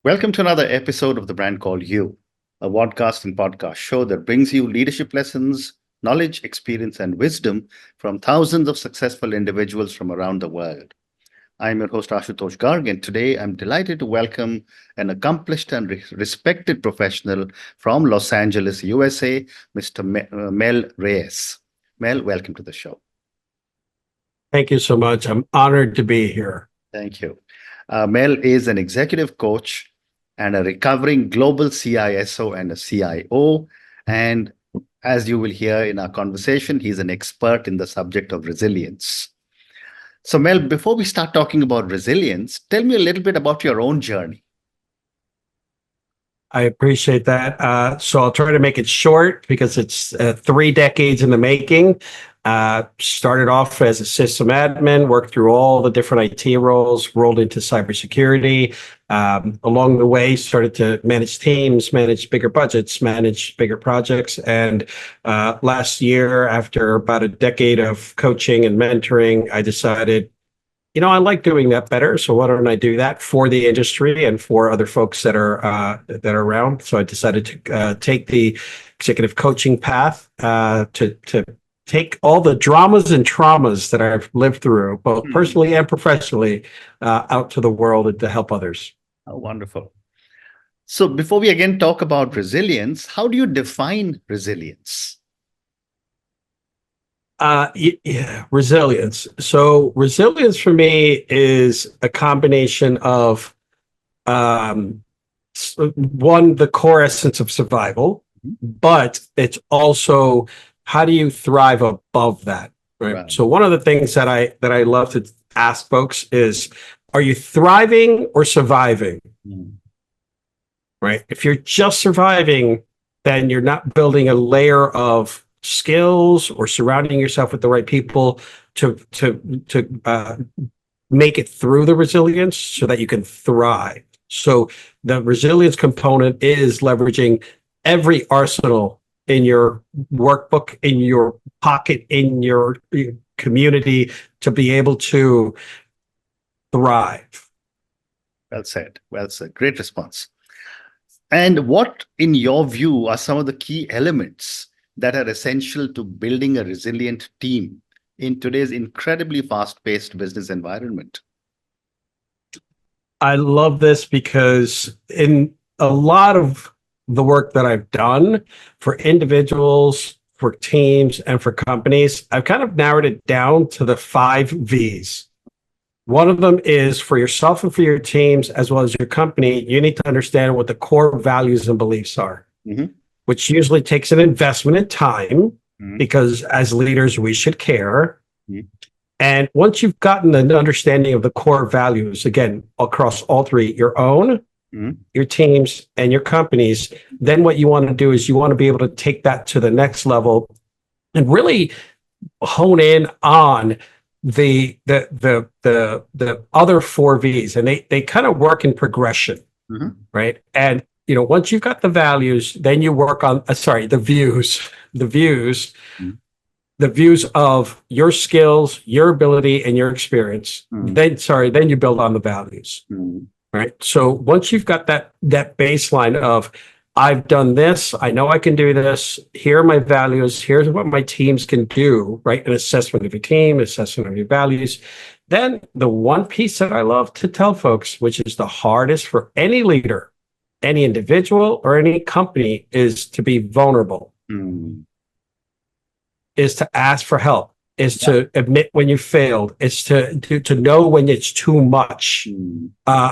Welcome to another episode of The Brand Called You, a podcast and podcast show that brings you leadership lessons, knowledge, experience, and wisdom from thousands of successful individuals from around the world. I'm your host, Ashutosh Garg, and today I'm delighted to welcome an accomplished and respected professional from Los Angeles, USA, Mr. Mel Reyes. Mel, welcome to the show. Thank you so much. I'm honored to be here. Thank you. Mel is an executive coach and a recovering global CISO and a CIO. And as you will hear in our conversation, he's an expert in the subject of resilience. So Mel, before we start talking about resilience, tell me a little bit about your own journey. I appreciate that. So I'll try to make it short because it's 3 decades in the making. Started off as a system admin, worked through all the different IT roles, rolled into cybersecurity. Along the way, started to manage teams, manage bigger budgets, manage bigger projects. And last year, after about a decade of coaching and mentoring, I decided, I like doing that better. So why don't I do that for the industry and for other folks that are around? So I decided to take the executive coaching path to take all the dramas and traumas that I've lived through, both personally and professionally, out to the world and to help others. Oh, wonderful. So before we again talk about resilience, how do you define resilience? Resilience. So resilience for me is a combination of one, the core essence of survival, but it's also how do you thrive above that, right? So one of the things that I love to ask folks is, are you thriving or surviving? Right? If you're just surviving, then you're not building a layer of skills or surrounding yourself with the right people to make it through the resilience so that you can thrive. So the resilience component is leveraging every arsenal in your workbook, in your pocket, in your community to be able to thrive. Well said. Well said. Great response. And what, in your view, are some of the key elements that are essential to building a resilient team in today's incredibly fast-paced business environment? I love this because in a lot of the work that I've done for individuals, for teams, and for companies, I've kind of narrowed it down to the 5 V's. One of them is for yourself and for your teams, as well as your company, you need to understand what the core values and beliefs are, which usually takes an investment in time because as leaders, we should care. And once you've gotten an understanding of the core values, again, across all 3, your own, your teams, and your companies, then what you want to do is you want to be able to take that to the next level and really hone in on the other 4 V's, and they kind of work in progression, right? And once you've got the values, then you work on the views of your skills, your ability, and your experience. Then you build on the values. Right. So once you've got that baseline of I've done this, I know I can do this, here are my values, here's what my teams can do, right? An assessment of your team, assessment of your values. Then the one piece that I love to tell folks, which is the hardest for any leader, any individual, or any company, is to be vulnerable, is to ask for help, is to admit when you failed, is to know when it's too much,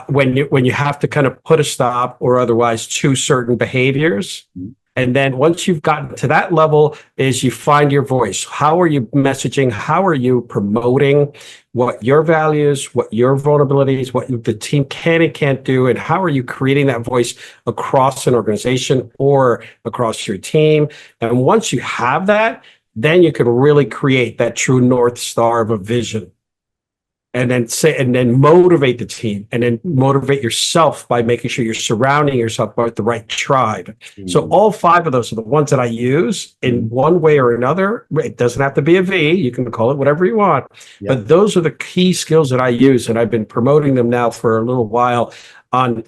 when you have to kind of put a stop or otherwise to certain behaviors. And then once you've gotten to that level, is you find your voice. How are you messaging? How are you promoting what your values, what your vulnerabilities, what the team can and can't do, and how are you creating that voice across an organization or across your team? And once you have that, then you can really create that true North Star of a vision. And then motivate the team, and then motivate yourself by making sure you're surrounding yourself with the right tribe. So all 5 of those are the ones that I use in one way or another. It doesn't have to be a V. You can call it whatever you want. But those are the key skills that I use, and I've been promoting them now for a little while on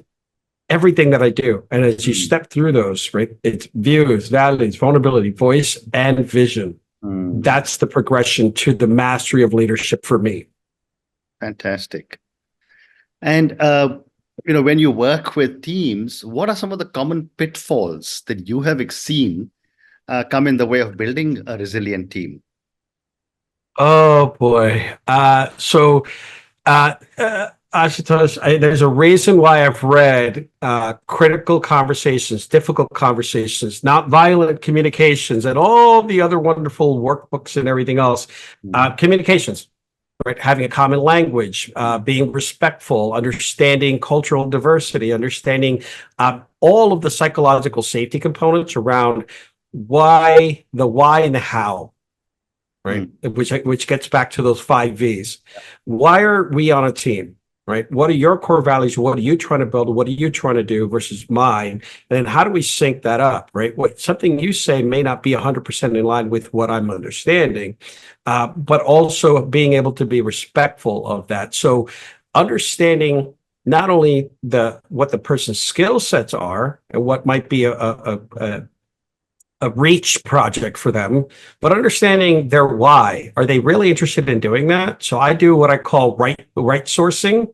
everything that I do. And as you Mm. step through those, right, it's views, values, vulnerability, voice, and vision. Mm. That's the progression to the mastery of leadership for me. Fantastic. And when you work with teams, what are some of the common pitfalls that you have seen come in the way of building a resilient team? Oh boy. Ashutosh, there's a reason why I've read critical conversations, difficult conversations, not violent communications, and all the other wonderful workbooks and everything else. Communications, right? Having a common language, being respectful, understanding cultural diversity, understanding all of the psychological safety components around the why and the how, right? Which gets back to those 5 V's. Why are we on a team, right? What are your core values? What are you trying to build? What are you trying to do versus mine? And then how do we sync that up, right? What something you say may not be 100% in line with what I'm understanding, but also being able to be respectful of that. So understanding not only what the person's skill sets are and what might be a reach project for them, but understanding their why. Are they really interested in doing that? So I do what I call right sourcing,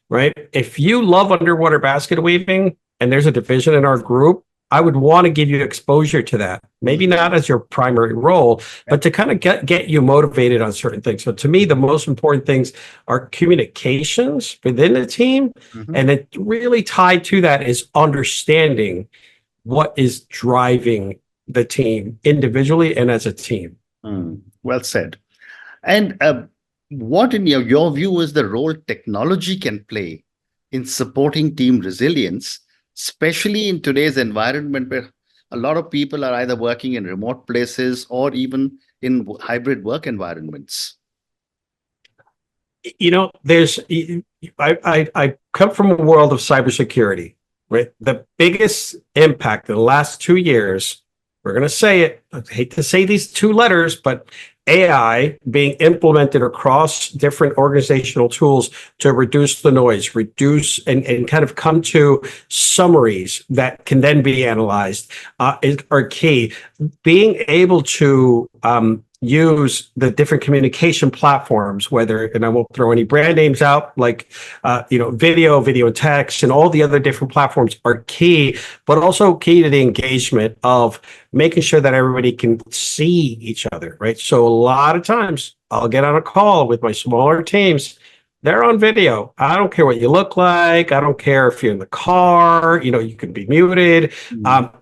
right? If you love underwater basket weaving and there's a division in our group, I would want to give you exposure to that. Maybe not as your primary role, but to kind of get you motivated on certain things. So to me, the most important things are communications within the team. And it really tied to that is understanding what is driving the team individually and as a team. Well said. And what, in your view, is the role technology can play in supporting team resilience, especially in today's environment where a lot of people are either working in remote places or even in hybrid work environments? I come from a world of cybersecurity, right? The biggest impact in the last 2 years, we're going to say it, I hate to say these 2 letters, but AI being implemented across different organizational tools to reduce the noise, reduce and kind of come to summaries that can then be analyzed are key. Being able to use the different communication platforms, and I won't throw any brand names out, like, video and text and all the other different platforms are key, but also key to the engagement of making sure that everybody can see each other, right? So a lot of times I'll get on a call with my smaller teams. They're on video. I don't care what you look like. I don't care if you're in the car, you can be muted.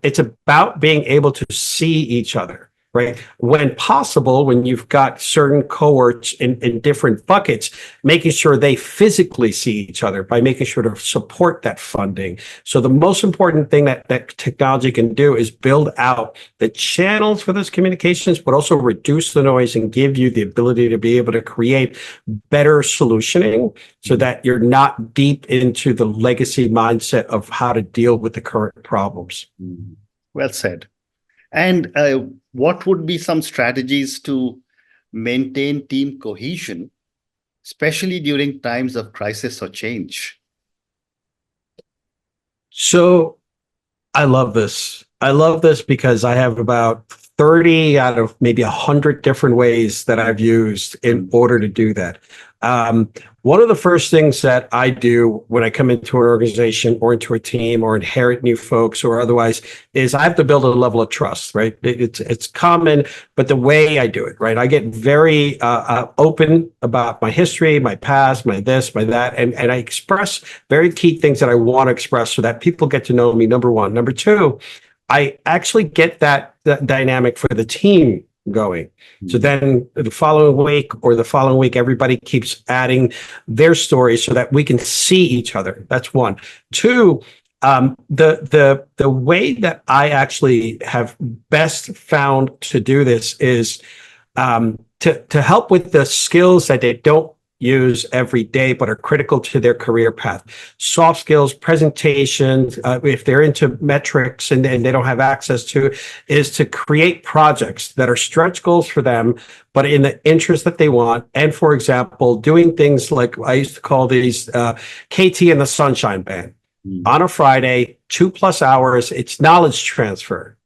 It's about being able to see each other, right? When possible, when you've got certain cohorts in different buckets, making sure they physically see each other by making sure to support that funding. So the most important thing that technology can do is build out the channels for those communications, but also reduce the noise and give you the ability to be able to create better solutioning so that you're not deep into the legacy mindset of how to deal with the current problems. Well said. And what would be some strategies to maintain team cohesion, especially during times of crisis or change? So I love this. I love this because I have about 30 out of maybe 100 different ways that I've used in order to do that. One of the first things that I do when I come into an organization or into a team or inherit new folks or otherwise is I have to build a level of trust, right? It's common, but the way I do it, right? I get very open about my history, my past, my this, my that, and I express very key things that I want to express so that people get to know me, number one. Number two, I actually get that dynamic for the team going. So then the following week, everybody keeps adding their stories so that we can see each other. That's one. Two, the way that I actually have best found to do this is to help with the skills that they don't use every day, but are critical to their career path. Soft skills, presentations, if they're into metrics and they don't have access to, is to create projects that are stretch goals for them, but in the interest that they want. And for example, doing things like I used to call these KT and the Sunshine Band. on a Friday, 2+ hours. It's knowledge transfer.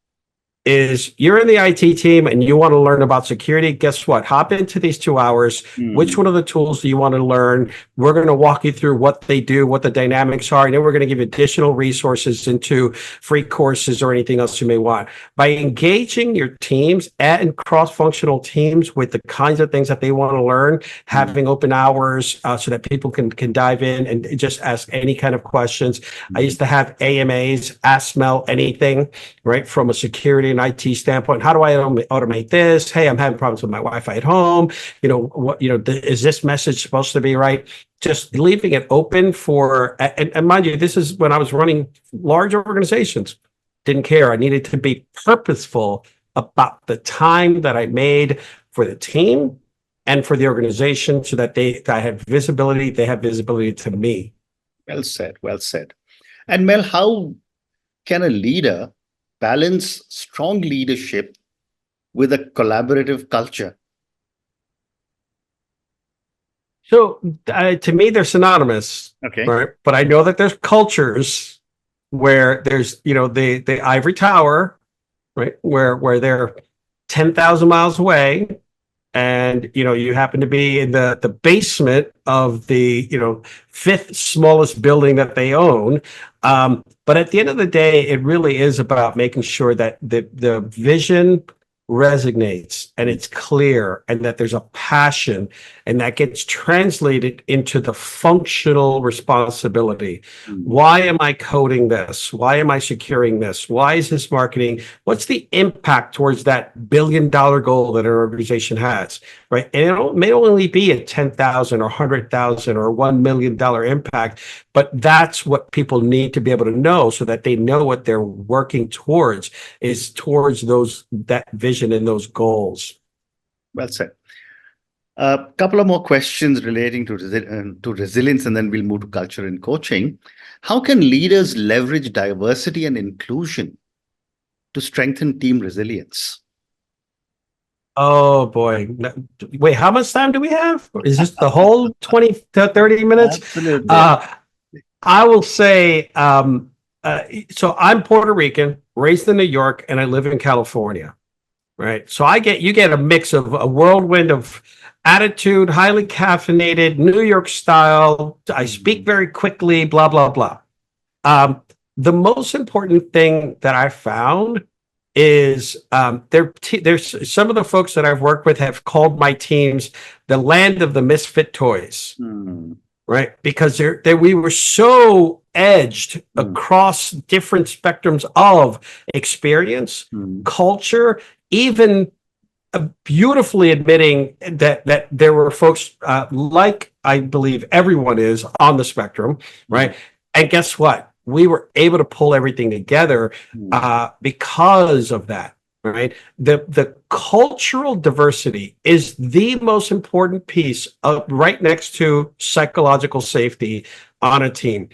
Is you're in the IT team and you want to learn about security, guess what? Hop into these 2 hours. Which one of the tools do you want to learn? We're going to walk you through what they do, what the dynamics are, and then we're going to give you additional resources into free courses or anything else you may want. By engaging your teams and cross-functional teams with the kinds of things that they want to learn, having open hours so that people can dive in and just ask any kind of questions. I used to have AMAs, Ask Mel Anything, right, from a security and IT standpoint. How do I automate this? Hey, I'm having problems with my Wi-Fi at home. Is this message supposed to be right? Just leaving it open for, and mind you, this is when I was running large organizations. Didn't care. I needed to be purposeful about the time that I made for the team and for the organization so that I have visibility. They have visibility to me. Well said. Well said. And Mel, how can a leader balance strong leadership with a collaborative culture? So to me, they're synonymous. Okay. Right? But I know that there's cultures where there's, the ivory tower, right? Where they're 10,000 miles away, and you happen to be in the basement of the fifth smallest building that they own. But at the end of the day, it really is about making sure that the vision resonates and it's clear and that there's a passion and that gets translated into the functional responsibility. Why am I coding this? Why am I securing this? Why is this marketing? What's the impact towards that $1 billion goal that an organization has, right? And it may only be a 10,000 or 100,000 or $1 million impact, but that's what people need to be able to know so that they know what they're working towards is towards that vision and those goals. Well said. A couple of more questions relating to resilience, and then we'll move to culture and coaching. How can leaders leverage diversity and inclusion to strengthen team resilience? Oh boy. Wait, how much time do we have? Is this the whole 20 to 30 minutes? Absolutely. I will say, so I'm Puerto Rican, raised in New York, and I live in California, right? So you get a mix of a whirlwind of attitude, highly caffeinated, New York style. I speak very quickly, blah, blah, blah. The most important thing that I found is there's some of the folks that I've worked with have called my teams the land of the misfit toys. Right? Because we were so edged across different spectrums of experience, culture, even beautifully admitting that there were folks like I believe everyone is on the spectrum, right? And guess what? We were able to pull everything together because of that. Right. The cultural diversity is the most important piece right next to psychological safety on a team.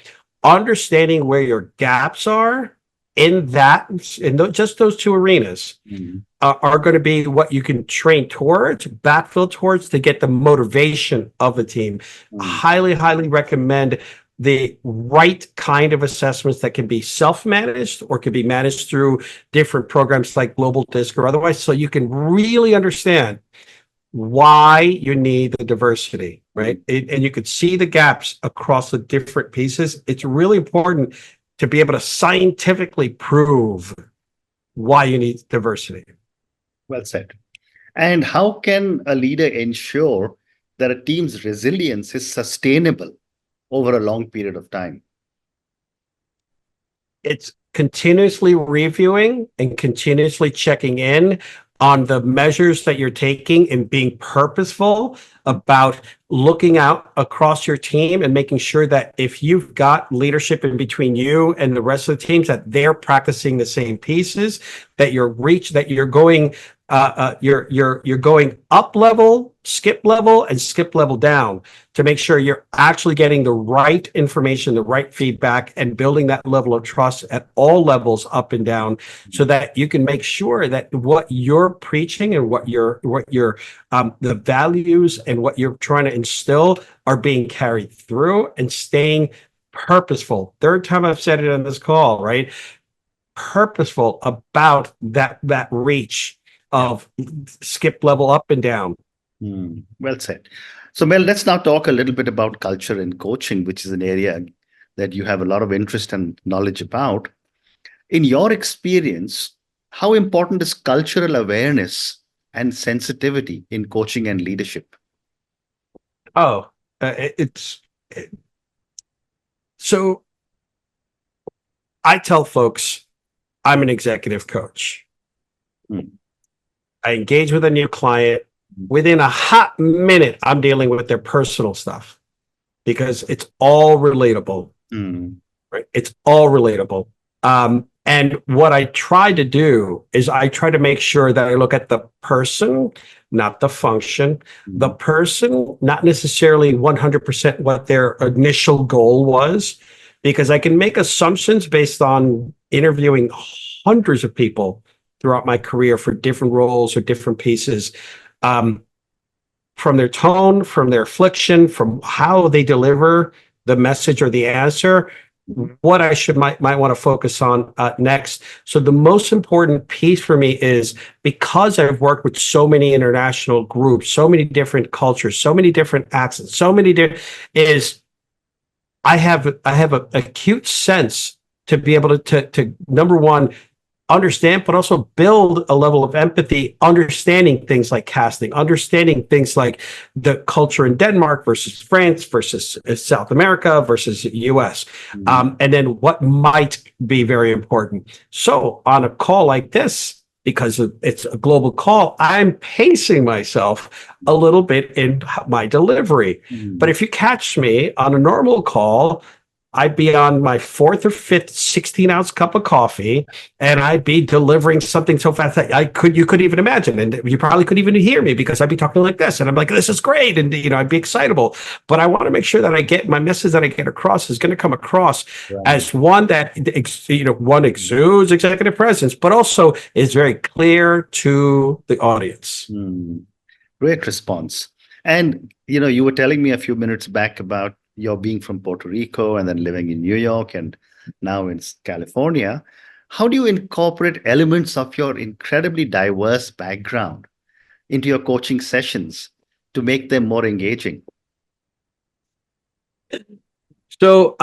Understanding where your gaps are in just those two arenas are going to be what you can train towards, backfill towards to get the motivation of the team. Highly, highly recommend the right kind of assessments that can be self-managed or can be managed through different programs like Global DISC or otherwise, so you can really understand why you need the diversity, right? And you could see the gaps across the different pieces. It's really important to be able to scientifically prove why you need diversity. Well said. And how can a leader ensure that a team's resilience is sustainable over a long period of time? It's continuously reviewing and continuously checking in on the measures that you're taking and being purposeful about looking out across your team and making sure that if you've got leadership in between you and the rest of the teams, that they're practicing the same pieces, that you're going you're going up level, skip level, and skip level down to make sure you're actually getting the right information, the right feedback, and building that level of trust at all levels up and down, so that you can make sure that what you're preaching and what your the values and what you're trying to instill are being carried through and staying purposeful. Third time I've said it on this call, right? Purposeful about that reach of skip level up and down. Well said. So, Mel, let's now talk a little bit about culture in coaching, which is an area that you have a lot of interest and knowledge about. In your experience, how important is cultural awareness and sensitivity in coaching and leadership? Oh, so I tell folks I'm an executive coach. Hmm. I engage with a new client. Within a hot minute, I'm dealing with their personal stuff because it's all relatable. Right? It's all relatable. And what I try to do is I try to make sure that I look at the person, not the function. The person, not necessarily 100% what their initial goal was, because I can make assumptions based on interviewing hundreds of people throughout my career for different roles or different pieces. From their tone, from their affliction, from how they deliver the message or the answer, what I might want to focus on next. So the most important piece for me is, because I've worked with so many international groups, so many different cultures, so many different accents, so many I have an acute sense to be able to number one, understand, but also build a level of empathy, understanding things like casting, understanding things like the culture in Denmark versus France versus South America versus US. And then what might be very important. So on a call like this, because it's a global call, I'm pacing myself a little bit in my delivery. But if you catch me on a normal call, I'd be on my fourth or fifth 16-ounce cup of coffee, and I'd be delivering something so fast that you couldn't even imagine. And you probably couldn't even hear me because I'd be talking like this. And I'm like, this is great. And, I'd be excitable. But I want to make sure that I get my message that I get across is going to come across as one that, one exudes executive presence, but also is very clear to the audience. Great response. And, you were telling me a few minutes back about your being from Puerto Rico and then living in New York and now in California. How do you incorporate elements of your incredibly diverse background into your coaching sessions to make them more engaging? So,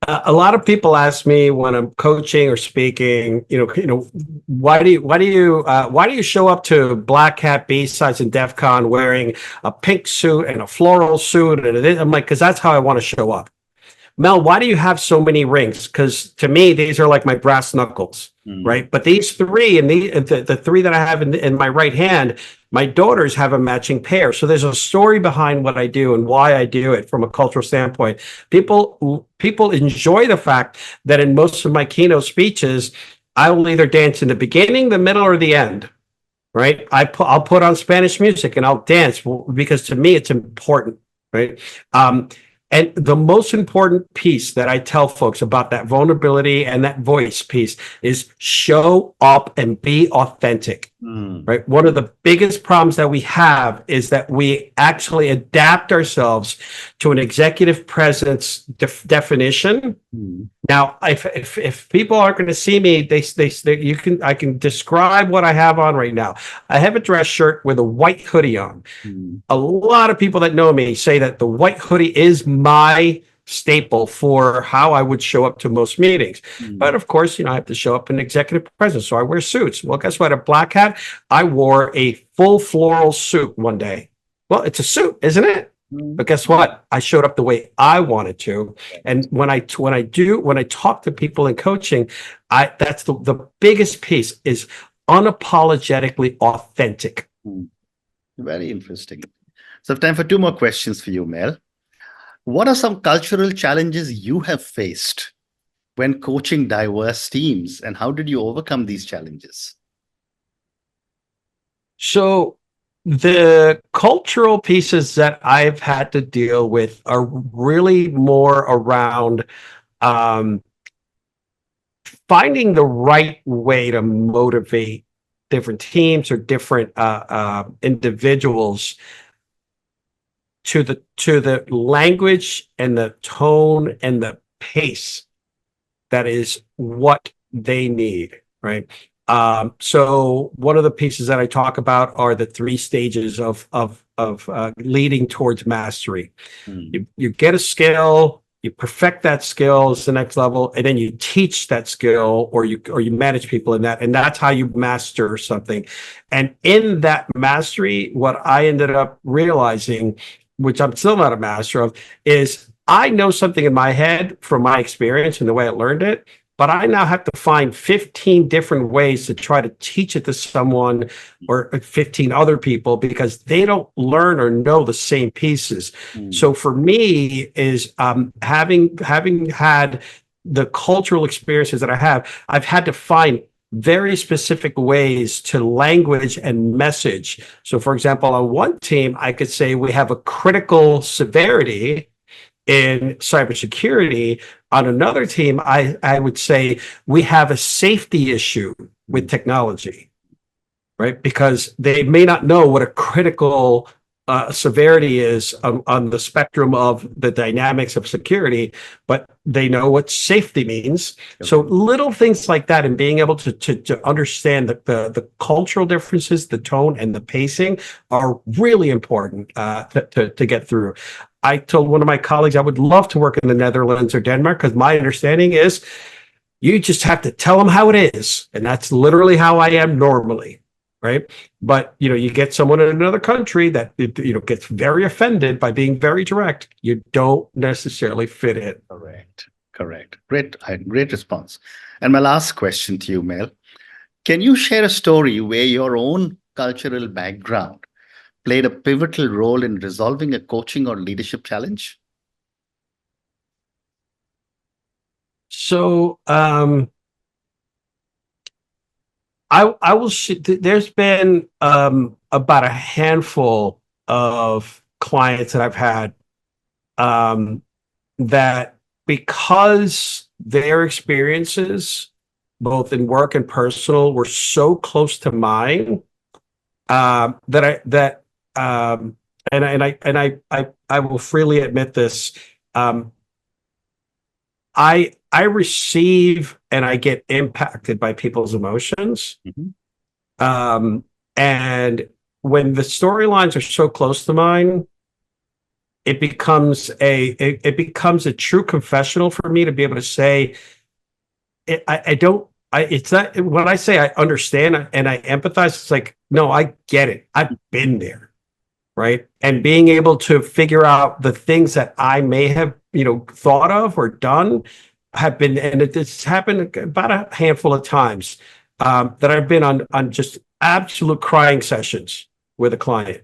a lot of people ask me when I'm coaching or speaking, why do you show up to Black Hat B-Sides and DEF CON wearing a pink suit and a floral suit? And I'm like, because that's how I want to show up. Mel, why do you have so many rings? Because to me, these are like my brass knuckles, right? But these three, and the three that I have in my right hand, my daughters have a matching pair. So there's a story behind what I do and why I do it from a cultural standpoint. People enjoy the fact that in most of my keynote speeches, I will either dance in the beginning, the middle, or the end. Right? I'll put on Spanish music and I'll dance because to me it's important. Right? And the most important piece that I tell folks about that vulnerability and that voice piece is show up and be authentic, right? One of the biggest problems that we have is that we actually adapt ourselves to an executive presence definition. Now, if people aren't going to see me, I can describe what I have on right now. I have a dress shirt with a white hoodie on. A lot of people that know me say that the white hoodie is my staple for how I would show up to most meetings. But of course, I have to show up in executive presence, so I wear suits. Well, guess what? At Black Hat, I wore a full floral suit one day. Well, it's a suit, isn't it? But guess what? I showed up the way I wanted to. And when I talk to people in coaching, that's the biggest piece is unapologetically authentic. Very interesting. So I have time for two more questions for you, Mel. What are some cultural challenges you have faced when coaching diverse teams, and how did you overcome these challenges? So the cultural pieces that I've had to deal with are really more around finding the right way to motivate different teams or different individuals to the language and the tone and the pace that is what they need, right? So one of the pieces that I talk about are the three stages of leading towards mastery. You get a skill, you perfect that skill is the next level, and then you teach that skill, or you manage people in that, and that's how you master something. And in that mastery, what I ended up realizing, which I'm still not a master of, is I know something in my head from my experience and the way I learned it, but I now have to find 15 different ways to try to teach it to someone or 15 other people because they don't learn or know the same pieces. So for me is having had the cultural experiences that I have, I've had to find very specific ways to language and message. So for example, on one team, I could say we have a critical severity in cybersecurity. On another team, I would say we have a safety issue with technology, right? Because they may not know what a critical severity is on the spectrum of the dynamics of security, but they know what safety means. Okay. So little things like that, and being able to understand the cultural differences, the tone, and the pacing are really important to get through. I told one of my colleagues I would love to work in the Netherlands or Denmark because my understanding is you just have to tell them how it is. And that's literally how I am normally, right? But, you get someone in another country that, gets very offended by being very direct. You don't necessarily fit in. Correct. Great response. And my last question to you, Mel, can you share a story where your own cultural background played a pivotal role in resolving a coaching or leadership challenge? So I will. There's been about a handful of clients that I've had that, because their experiences, both in work and personal, were so close to mine that I will freely admit this. I receive and I get impacted by people's emotions. And when the storylines are so close to mine, it becomes a true confessional for me to be able to say, it's not when I say I understand and I empathize, it's like, no, I get it. I've been there. Right. And being able to figure out the things that I may have, thought of or done and it's happened about a handful of times that I've been on just absolute crying sessions with a client,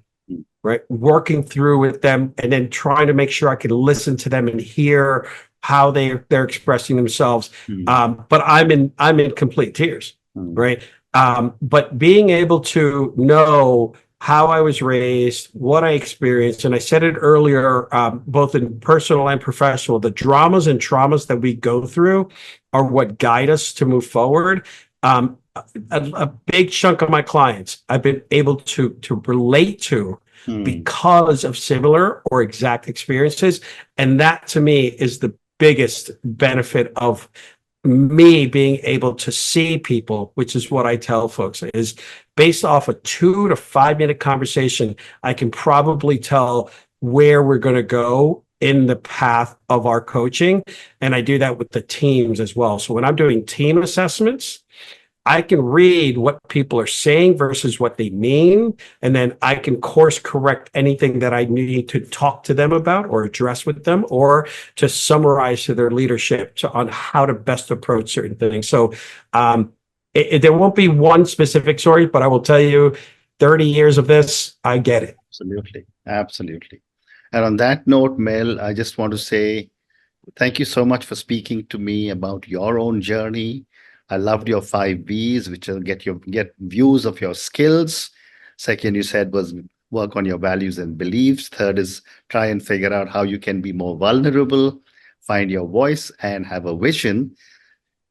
right? Working through with them and then trying to make sure I can listen to them and hear how they're expressing themselves. But I'm in complete tears, right? But being able to know how I was raised, what I experienced, and I said it earlier, both in personal and professional, the dramas and traumas that we go through are what guide us to move forward. A big chunk of my clients I've been able to relate to because of similar or exact experiences. And that to me is the biggest benefit of me being able to see people, which is what I tell folks, is based off a 2 to 5 minute conversation, I can probably tell where we're going to go in the path of our coaching. And I do that with the teams as well. So when I'm doing team assessments, I can read what people are saying versus what they mean. And then I can course correct anything that I need to talk to them about or address with them, or to summarize to their leadership on how to best approach certain things. So there won't be one specific story, but I will tell you 30 years of this, I get it. Absolutely. And on that note, Mel, I just want to say thank you so much for speaking to me about your own journey. I loved your 5 V's, which will get views of your skills. Second, you said was work on your values and beliefs. Third is try and figure out how you can be more vulnerable, find your voice, and have a vision.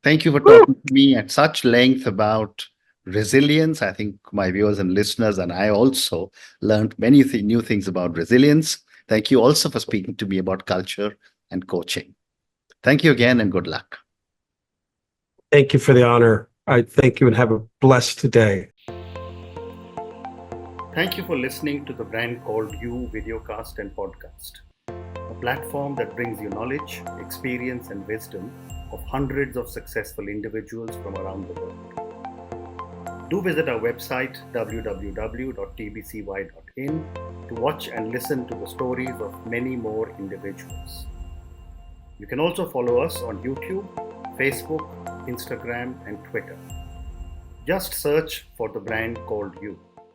Thank you for talking to me at such length about resilience. I think my viewers and listeners and I also learned many new things about resilience. Thank you also for speaking to me about culture and coaching. Thank you again and good luck. Thank you for the honor. I thank you and have a blessed day. Thank you for listening to the Brand Called You videocast and podcast, a platform that brings you knowledge, experience, and wisdom of hundreds of successful individuals from around the world. Do visit our website www.tbcy.in to watch and listen to the stories of many more individuals. You can also follow us on YouTube, Facebook, Instagram, and Twitter. Just search for the Brand Called You.